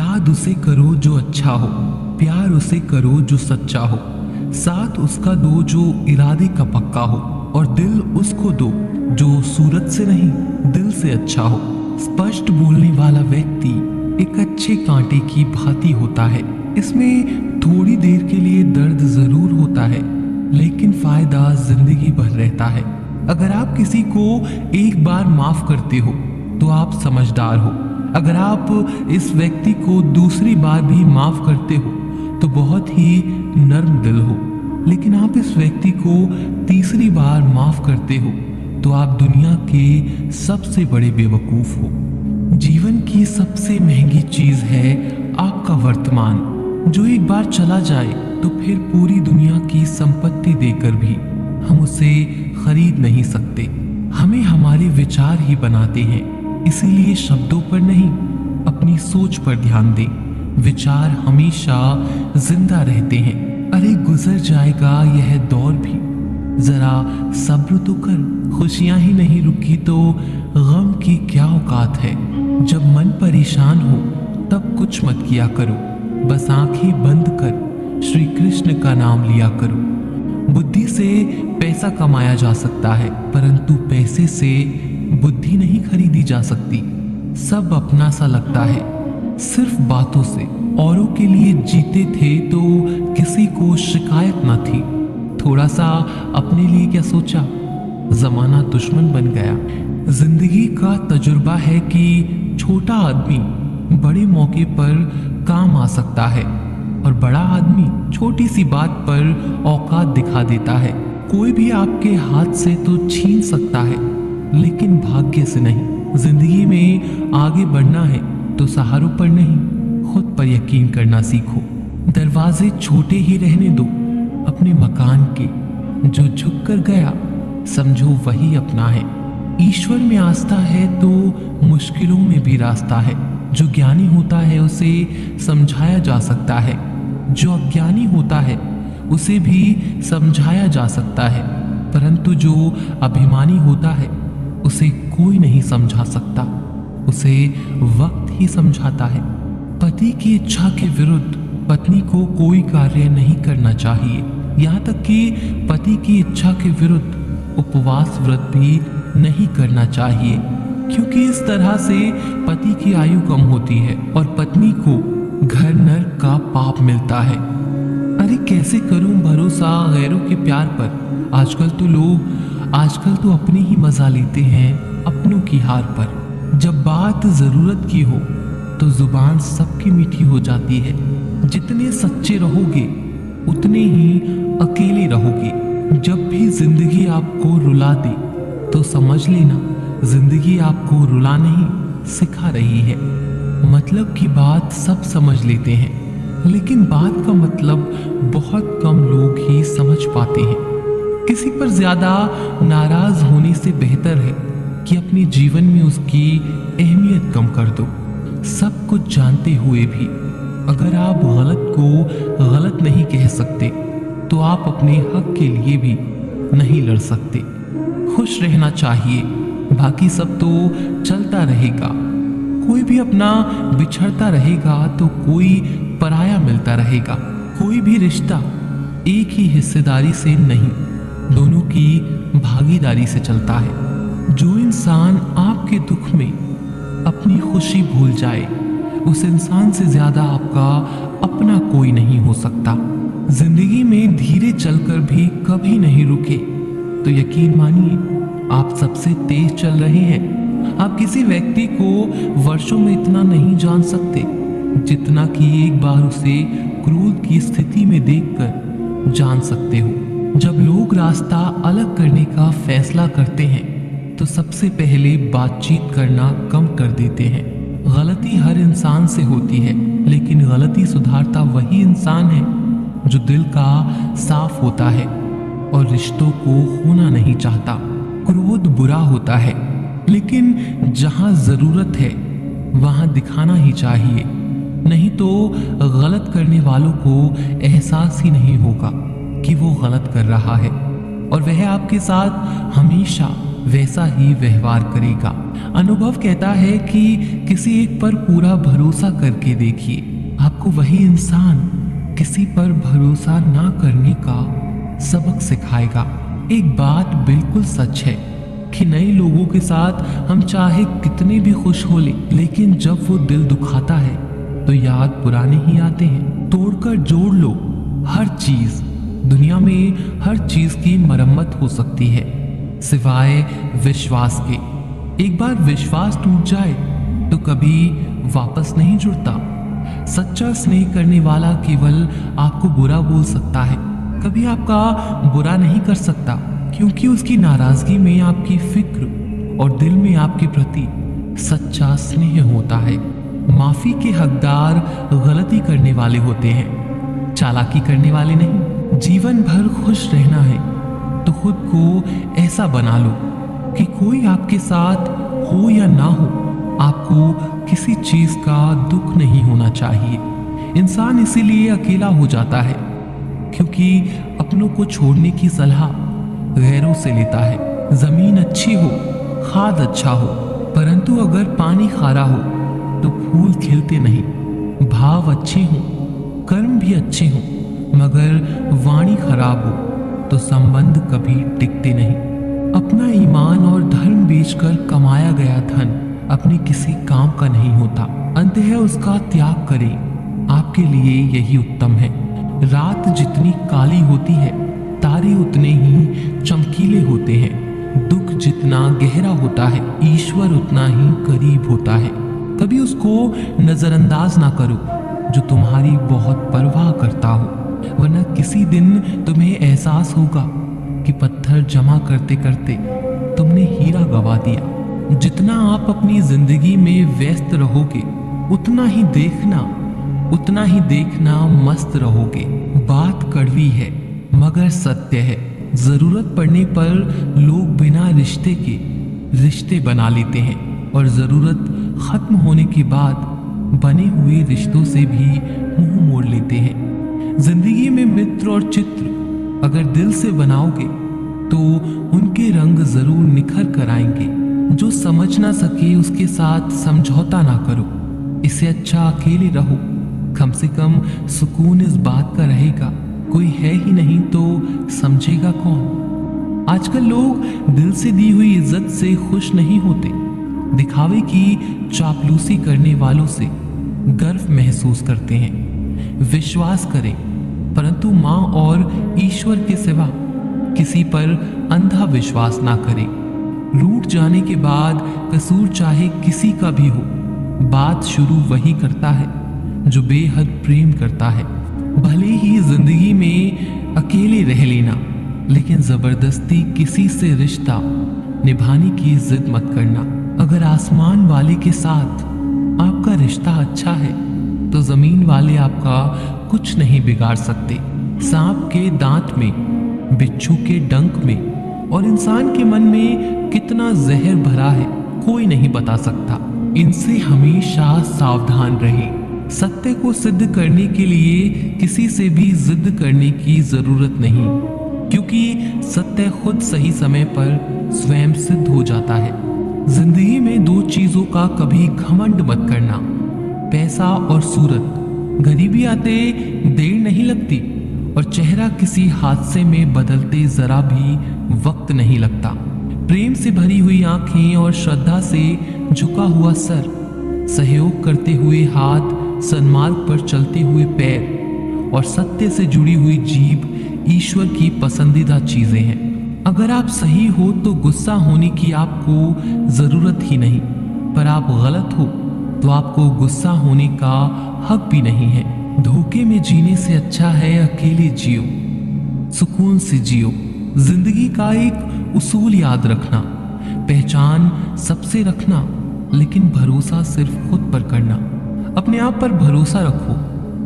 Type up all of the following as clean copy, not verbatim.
याद उसे करो जो अच्छा हो, प्यार उसे करो जो सच्चा हो, साथ उसका दो जो इरादे का पक्का हो, और दिल उसको दो जो सूरत से नहीं दिल से अच्छा हो। स्पष्ट बोलने वाला व्यक्ति एक अच्छे कांटे की भांति होता है। इसमें थोड़ी देर के लिए दर्द जरूर होता है, लेकिन फायदा जिंदगी भर रहता है। अगर आप किसी को एक बार माफ करते हो तो आप समझदार हो। अगर आप इस व्यक्ति को दूसरी बार भी माफ करते हो तो बहुत ही नर्म दिल हो। लेकिन आप इस व्यक्ति को तीसरी बार माफ करते हो तो आप दुनिया के सबसे बड़े बेवकूफ हो। जीवन की सबसे महंगी चीज है आपका वर्तमान, जो एक बार चला जाए तो फिर पूरी दुनिया की संपत्ति देकर भी हम उसे खरीद नहीं सकते। हमें हमारे विचार ही बनाते हैं, इसीलिए शब्दों पर नहीं अपनी सोच पर ध्यान दें। विचार हमेशा जिंदा रहते हैं। अरे गुजर जाएगा यह दौर भी, जरा सब्र तो कर। खुशियां ही नहीं रुकी तो गम की क्या औकात है। जब मन परेशान हो तब कुछ मत किया करो, बस आंखें बंद कर श्री कृष्ण का नाम लिया करो। बुद्धि से पैसा कमाया जा सकता है, परंतु पैसे से बुद्धि नहीं खरीदी जा सकती। सब अपना सा लगता है सिर्फ बातों से। औरों के लिए जीते थे तो किसी को शिकायत न थी। थोड़ा सा अपने लिए क्या सोचा, जमाना दुश्मन बन गया। जिंदगी का तजुर्बा है कि छोटा आदमी बड़े मौके पर काम आ सकता है और बड़ा आदमी छोटी सी बात पर औकात दिखा देता है। कोई भी आपके हाथ से तो छीन सकता है, लेकिन भाग्य से नहीं। जिंदगी में आगे बढ़ना है तो सहारों पर नहीं, खुद पर यकीन करना सीखो। दरवाजे छोटे ही रहने दो अपने मकान के, जो झुक कर गया समझो वही अपना है। ईश्वर में आस्था है तो मुश्किलों में भी रास्ता है। जो ज्ञानी होता है उसे समझाया जा सकता है, जो अज्ञानी होता है उसे भी समझाया जा सकता है, परंतु जो अभिमानी होता है उसे कोई नहीं समझा सकता, उसे वक्त ही समझाता है। पति की इच्छा के विरुद्ध पत्नी को कोई कार्य नहीं करना चाहिए, यहाँ तक कि पति की इच्छा के विरुद्ध उपवास व्रत भी नहीं करना चाहिए, क्योंकि इस तरह से पति की आयु कम होती है और पत्नी को घर नर्क का पाप मिलता है। अरे कैसे करूं भरोसा गैरों के प्यार पर। आजकल तो अपने ही मजा लेते हैं अपनों की हार पर। जब बात जरूरत की हो तो जुबान सबकी मीठी हो जाती है। जितने सच्चे रहोगे उतने ही अकेले रहोगे। जब भी जिंदगी आपको रुला दे तो समझ लेना जिंदगी आपको रुला नहीं सिखा रही है। मतलब की बात सब समझ लेते हैं, लेकिन बात का मतलब बहुत कम लोग ही समझ पाते हैं। किसी पर ज्यादा नाराज होने से बेहतर है कि अपने जीवन में उसकी अहमियत कम कर दो। सब कुछ जानते हुए भी अगर आप गलत को गलत नहीं कह सकते तो आप अपने हक के लिए भी नहीं लड़ सकते। खुश रहना चाहिए, बाकी सब तो चलता रहेगा। कोई भी अपना बिछड़ता रहेगा तो कोई पराया मिलता रहेगा। कोई भी रिश्ता एक ही हिस्सेदारी से नहीं, दोनों की भागीदारी से चलता है। जो इंसान आपके दुख में अपनी खुशी भूल जाए, उस इंसान से ज्यादा आपका अपना कोई नहीं हो सकता। जिंदगी में धीरे चलकर भी कभी नहीं रुके तो यकीन मानिए आप सबसे तेज चल रहे हैं। आप किसी व्यक्ति को वर्षों में इतना नहीं जान सकते जितना कि एक बार उसे क्रोध की स्थिति में देखकर जान सकते हो। जब लोग रास्ता अलग करने का फैसला करते हैं तो सबसे पहले बातचीत करना कम कर देते हैं। गलती हर इंसान से होती है, लेकिन गलती सुधारता वही इंसान है जो दिल का साफ होता है और रिश्तों को खोना नहीं चाहता। क्रोध बुरा होता है, लेकिन जहां जरूरत है वहां दिखाना ही चाहिए, नहीं तो गलत करने वालों को एहसास ही नहीं होगा कि वो गलत कर रहा है और वह आपके साथ हमेशा वैसा ही व्यवहार करेगा। अनुभव कहता है कि किसी एक पर पूरा भरोसा करके देखिए, आपको वही इंसान किसी पर भरोसा ना करने का सबक सिखाएगा। एक बात बिल्कुल सच है कि नए लोगों के साथ हम चाहे कितने भी खुश हो लेकिन जब वो दिल दुखाता है तो याद पुराने ही आते हैं। तोड़कर जोड़ लो हर चीज, दुनिया में हर चीज की मरम्मत हो सकती है सिवाय विश्वास के। एक बार विश्वास टूट जाए तो कभी वापस नहीं जुड़ता। सच्चा स्नेह करने वाला केवल आपको बुरा बोल सकता है, कभी आपका बुरा नहीं कर सकता, क्योंकि उसकी नाराजगी में आपकी फिक्र और दिल में आपके प्रति सच्चा स्नेह होता है। माफी के हकदार गलती करने वाले होते हैं, चालाकी करने वाले नहीं। जीवन भर खुश रहना है तो खुद को ऐसा बना लो कि कोई आपके साथ हो या ना हो, आपको किसी चीज का दुख नहीं होना चाहिए। इंसान इसीलिए अकेला हो जाता है क्योंकि अपनों को छोड़ने की सलाह गैरों से लेता है। जमीन अच्छी हो, खाद अच्छा हो, परंतु अगर पानी खारा हो तो फूल खिलते नहीं। भाव अच्छे हों, कर्म भी अच्छे हों, मगर वाणी खराब हो तो संबंध कभी टिकते नहीं। अपना ईमान और धर्म बेचकर कमाया गया धन अपने किसी काम का नहीं होता, अंततः उसका त्याग करें, आपके लिए यही उत्तम है। रात जितनी काली होती है तारे उतने ही चमकीले होते हैं। दुख जितना गहरा होता है ईश्वर उतना ही करीब होता है। कभी उसको नजरअंदाज ना करो जो तुम्हारी बहुत परवाह करता हो, वरना किसी दिन तुम्हें एहसास होगा कि पत्थर जमा करते करते तुमने हीरा गवा दिया। जितना आप अपनी जिंदगी में व्यस्त रहोगे उतना ही देखना मस्त रहोगे। बात कड़वी है मगर सत्य है। जरूरत पड़ने पर लोग बिना रिश्ते के रिश्ते बना लेते हैं और जरूरत खत्म होने के बाद बने हुए रिश्तों से भी मुंह मोड़ लेते हैं। जिंदगी में मित्र और चित्र अगर दिल से बनाओगे तो उनके रंग जरूर निखर कर आएंगे। जो समझ ना सके उसके साथ समझौता ना करो, इससे अच्छा अकेले रहो। कम से कम सुकून इस बात का रहेगा कोई है ही नहीं तो समझेगा कौन। आजकल लोग दिल से दी हुई इज्जत से खुश नहीं होते, दिखावे की चापलूसी करने वालों से गर्व महसूस करते हैं। विश्वास करें परंतु माँ और ईश्वर के सिवा किसी पर अंधा विश्वास ना करें। रूठ जाने के बाद कसूर चाहे किसी का भी हो, बात शुरू वही करता है जो बेहद प्रेम करता है। भले ही जिंदगी में अकेले रह लेना, लेकिन जबरदस्ती किसी से रिश्ता निभाने की जिद मत करना। अगर आसमान वाले के साथ आपका रिश्ता अच्छा है तो जमीन वाले आपका कुछ नहीं बिगाड़ सकते। सांप के दांत में, बिच्छू के डंक में और इंसान के मन में कितना जहर भरा है कोई नहीं बता सकता। इनसे हमेशा सावधान रहें। सत्य को सिद्ध करने के लिए किसी से भी जिद करने की जरूरत नहीं, क्योंकि सत्य खुद सही समय पर स्वयं सिद्ध हो जाता है। जिंदगी में दो चीजों का कभी घमंड मत करना, पैसा और सूरत। गरीबी आते देर नहीं लगती और चेहरा किसी हादसे में बदलते जरा भी वक्त नहीं लगता। प्रेम से भरी हुई आंखें और श्रद्धा से झुका हुआ सर, सहयोग करते हुए हाथ, सन्मार्ग पर चलते हुए पैर और सत्य से जुड़ी हुई जीभ ईश्वर की पसंदीदा चीजें हैं। अगर आप सही हो तो गुस्सा होने की आपको जरूरत ही नहीं, पर आप गलत हो तो आपको गुस्सा होने का हक भी नहीं है। धोखे में जीने से अच्छा है अकेले जियो, सुकून से जियो। जिंदगी का एक उसूल याद रखना, पहचान सबसे रखना लेकिन भरोसा सिर्फ खुद पर करना। अपने आप पर भरोसा रखो,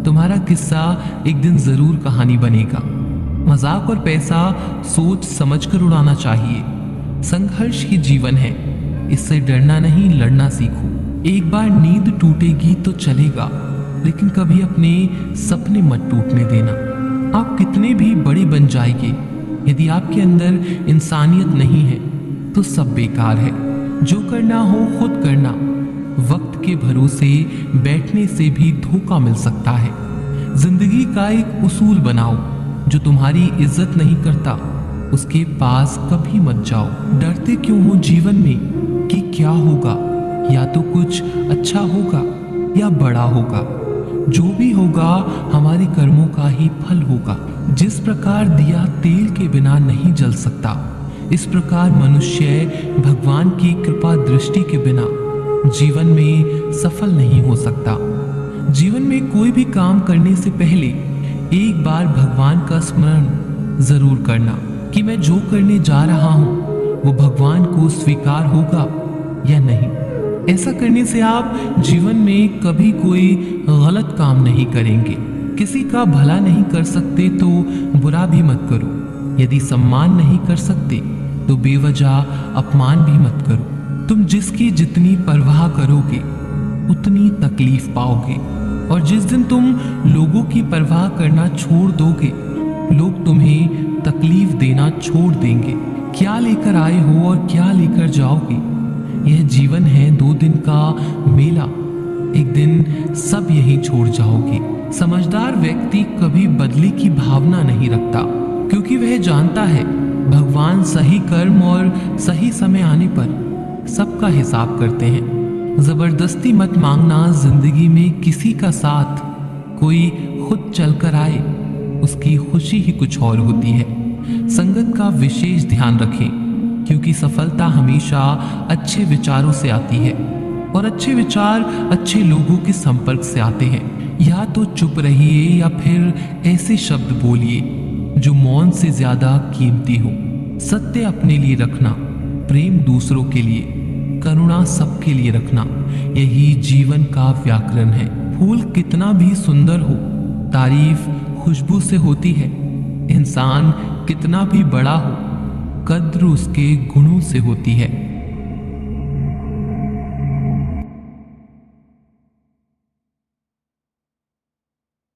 तुम्हारा किस्सा एक दिन जरूर कहानी बनेगा। मजाक और पैसा सोच समझकर उड़ाना चाहिए। संघर्ष ही जीवन है, इससे डरना नहीं लड़ना सीखो। एक बार नींद टूटेगी तो चलेगा, लेकिन कभी अपने सपने मत टूटने देना। आप कितने भी बड़े बन जाएंगे, यदि आपके अंदर इंसानियत नहीं है तो सब बेकार है। जो करना हो खुद करना। वक्त के भरोसे बैठने से भी धोखा मिल सकता है। जिंदगी का एक उसूल बनाओ, जो तुम्हारी इज्जत नहीं करता उसके पास कभी मत जाओ। डरते क्यों हो जीवन में कि क्या होगा? या तो कुछ अच्छा होगा या बड़ा होगा। जो भी होगा हमारे कर्मों का ही फल होगा। जिस प्रकार दिया तेल के बिना नहीं जल सकता, इस प्रकार मनुष्य भगवान की कृपा दृष्टि के बिना जीवन में सफल नहीं हो सकता। जीवन में कोई भी काम करने से पहले एक बार भगवान का स्मरण जरूर करना कि मैं जो करने जा रहा हूं वो भगवान को स्वीकार होगा या नहीं। ऐसा करने से आप जीवन में कभी कोई गलत काम नहीं करेंगे। किसी का भला नहीं कर सकते तो बुरा भी मत करो। यदि सम्मान नहीं कर सकते तो बेवजह अपमान भी मत करो। तुम जिसकी जितनी परवाह करोगे उतनी तकलीफ पाओगे, और जिस दिन तुम लोगों की परवाह करना छोड़ दोगे, लोग तुम्हें तकलीफ देना छोड़ देंगे। क्या लेकर आए हो और क्या लेकर जाओगे? यह जीवन है 2 दिन का मेला, एक दिन सब यही छोड़ जाओगे। समझदार व्यक्ति कभी बदले की भावना नहीं रखता, क्योंकि वह जानता है भगवान सही कर्म और सही समय आने पर सबका हिसाब करते हैं। जबरदस्ती मत मांगना जिंदगी में किसी का साथ। कोई खुद चलकर आए, उसकी खुशी ही कुछ और होती है। संगत का विशेष ध्यान रखें, क्योंकि सफलता हमेशा अच्छे विचारों से आती है, और अच्छे विचार अच्छे लोगों के संपर्क से आते हैं। या तो चुप रहिए या फिर ऐसे शब्द बोलिए जो मौन से ज्यादा कीमती हो। सत्य अपने लिए रखना, प्रेम दूसरों के लिए, करुणा सबके लिए रखना, यही जीवन का व्याकरण है। फूल कितना भी सुंदर हो, तारीफ खुशबू से होती है। इंसान कितना भी बड़ा हो, कद्र उसके गुणों से होती है।